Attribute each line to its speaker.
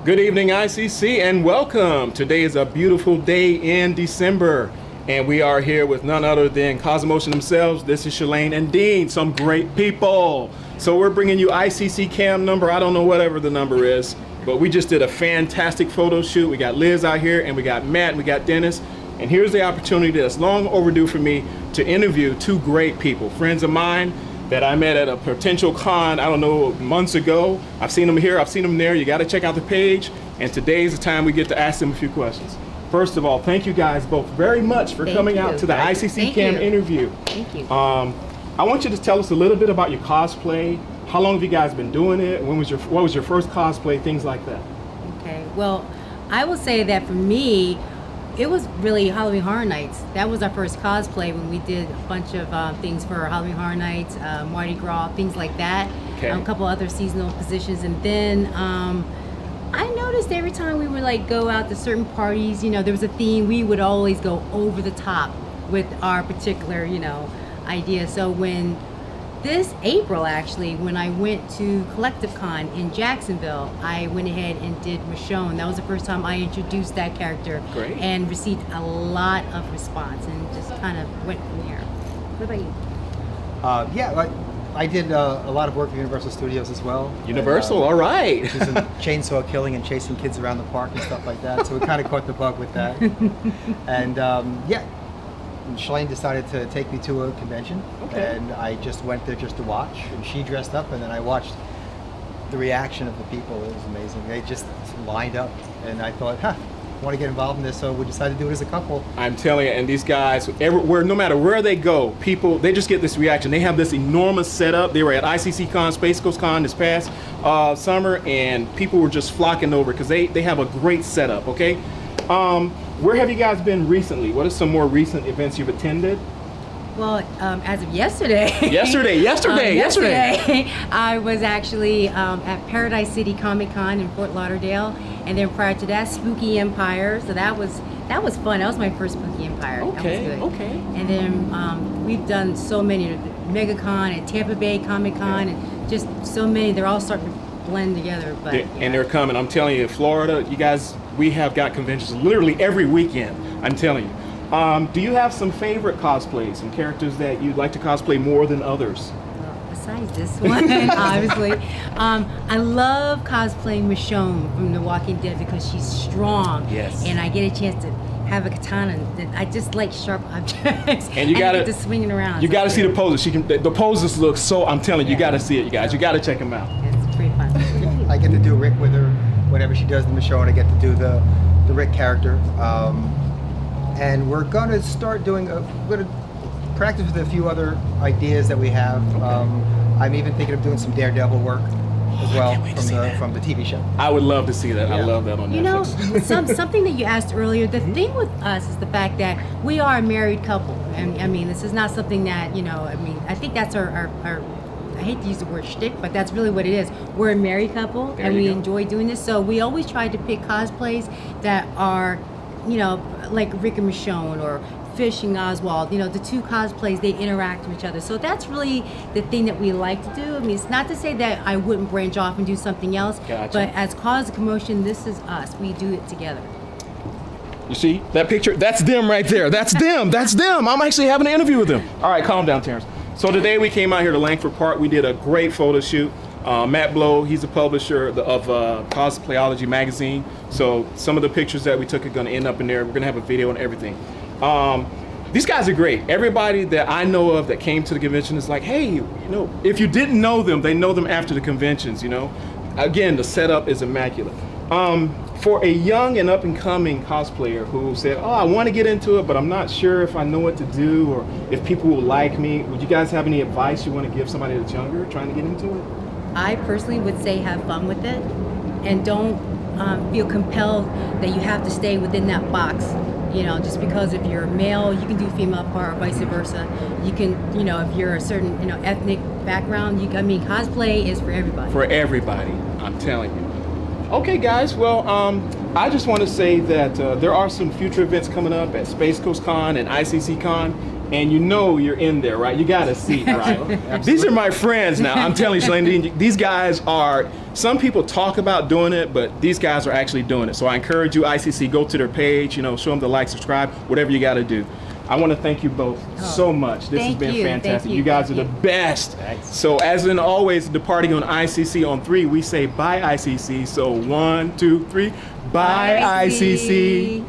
Speaker 1: Good evening, ICC, and welcome. Today is a beautiful day in December, and we are here with none other than Commotion themselves. This is Shalane and Dean, some great people. So we're bringing you TCCam number, I don't know whatever the number is, but we just did a fantastic photo shoot. We got Liz out here, and we got Matt, and we got Dennis. And here's the opportunity that's long overdue for me to interview two great people, friends of mine that I met at a potential con, I don't know, months ago. I've seen them here, I've seen them there. You gotta check out the page. And today's the time we get to ask them a few questions. First of all, thank you guys both very much for coming out to the TCCam interview.
Speaker 2: Thank you.
Speaker 1: I want you to tell us a little bit about your cosplay. How long have you guys been doing it? What was your first cosplay, things like that?
Speaker 2: Okay, well, I will say that for me, it was really Halloween Horror Nights. That was our first cosplay when we did a bunch of things for Halloween Horror Nights, Mardi Gras, things like that.
Speaker 1: Okay.
Speaker 2: A couple other seasonal positions. And then I noticed every time we would like go out to certain parties, there was a theme, we would always go over the top with our particular, idea. So when this April, actually, when I went to Collective Con in Jacksonville, I went ahead and did Michonne. That was the first time I introduced that character.
Speaker 1: Great.
Speaker 2: And received a lot of response and just kind of went from there. What about you?
Speaker 3: I did a lot of work for Universal Studios as well.
Speaker 1: Universal, all right.
Speaker 3: Which is in chainsaw killing and chasing kids around the park and stuff like that. So we kind of caught the bug with that. And Shalane decided to take me to a convention, and I just went there just to watch, and she dressed up, and then I watched the reaction of the people. It was amazing. They just lined up, and I thought, I want to get involved in this, so we decided to do it as a couple.
Speaker 1: I'm telling you, and these guys, everywhere, no matter where they go, people, they just get this reaction. They have this enormous setup. They were at ICCCon, Space Coast Con this past summer, and people were just flocking over because they have a great setup, okay? Where have you guys been recently? What are some more recent events you've attended?
Speaker 2: Well, as of yesterday.
Speaker 1: Yesterday.
Speaker 2: I was actually at Paradise City Comic Con in Fort Lauderdale, and then prior to that, Spooky Empire. So that was fun. That was my first Spooky Empire.
Speaker 1: Okay.
Speaker 2: That was good.
Speaker 1: Okay.
Speaker 2: And then we've done so many, MegaCon and Tampa Bay Comic Con, and just so many. They're all starting to blend together. But
Speaker 1: and they're coming. I'm telling you, Florida, you guys, we have got conventions literally every weekend. I'm telling you. Do you have some favorite cosplays, some characters that you'd like to cosplay more than others?
Speaker 2: Well, besides this one, obviously, I love cosplaying Michonne from The Walking Dead because she's strong.
Speaker 1: Yes.
Speaker 2: And I get a chance to have a katana. I just like sharp objects.
Speaker 1: And you got
Speaker 2: to get to swinging around.
Speaker 1: You got to see the poses. The poses look so. I'm telling you, you got to see it, you guys. You got to check them out.
Speaker 2: It's pretty fun.
Speaker 3: I get to do Rick with her whenever she does the Michonne. I get to do the Rick character. And we're gonna start doing. We're gonna practice with a few other ideas that we have. I'm even thinking of doing some Daredevil work as well from the TV show.
Speaker 1: I would love to see that.
Speaker 3: Yeah.
Speaker 1: I love that on Netflix.
Speaker 2: Something that you asked earlier. The thing with us is the fact that we are a married couple, and I mean, this is not something that I think that's our I hate to use the word shtick, but that's really what it is. We're a married couple, and we enjoy doing this. So we always try to pick cosplays that are, like Rick and Michonne or Fish and Oswald. The two cosplays, they interact with each other. So that's really the thing that we like to do. I mean, it's not to say that I wouldn't branch off and do something else,
Speaker 1: Gotcha.
Speaker 2: but as Cause of Commotion, this is us. We do it together.
Speaker 1: You see that picture? That's them right there. That's them. That's them. I'm actually having an interview with them. All right, calm down, Terrence. So today we came out here to Langford Park. We did a great photo shoot. Matt Blow, he's the publisher of Cosplayology magazine. So some of the pictures that we took are going to end up in there. We're going to have a video and everything. These guys are great. Everybody that I know of that came to the convention is like, hey, if you didn't know them, they know them after the conventions, Again, the setup is immaculate. For a young and up-and-coming cosplayer who said, I want to get into it, but I'm not sure if I know what to do or if people will like me, would you guys have any advice you want to give somebody that's younger trying to get into it?
Speaker 2: I personally would say have fun with it, and don't feel compelled that you have to stay within that box. Just because if you're male, you can do female part, or vice versa. You can, if you're a certain, ethnic background, cosplay is for everybody.
Speaker 1: For everybody, I'm telling you. Okay, guys. Well, I just want to say that there are some future events coming up at Space Coast Con and ICC Con, and you know you're in there, right? You got a seat, right?
Speaker 3: Absolutely.
Speaker 1: These are my friends now. I'm telling you, Shalane, these guys are, some people talk about doing it, but these guys are actually doing it. So I encourage you, ICC, go to their page, you know, show them the like, subscribe, whatever you got to do. I want to thank you both so much. This has been fantastic. You guys are the best.
Speaker 3: Thanks.
Speaker 1: So as in always, departing on ICC on 3, we say bye ICC. So 1, 2, 3, bye ICC.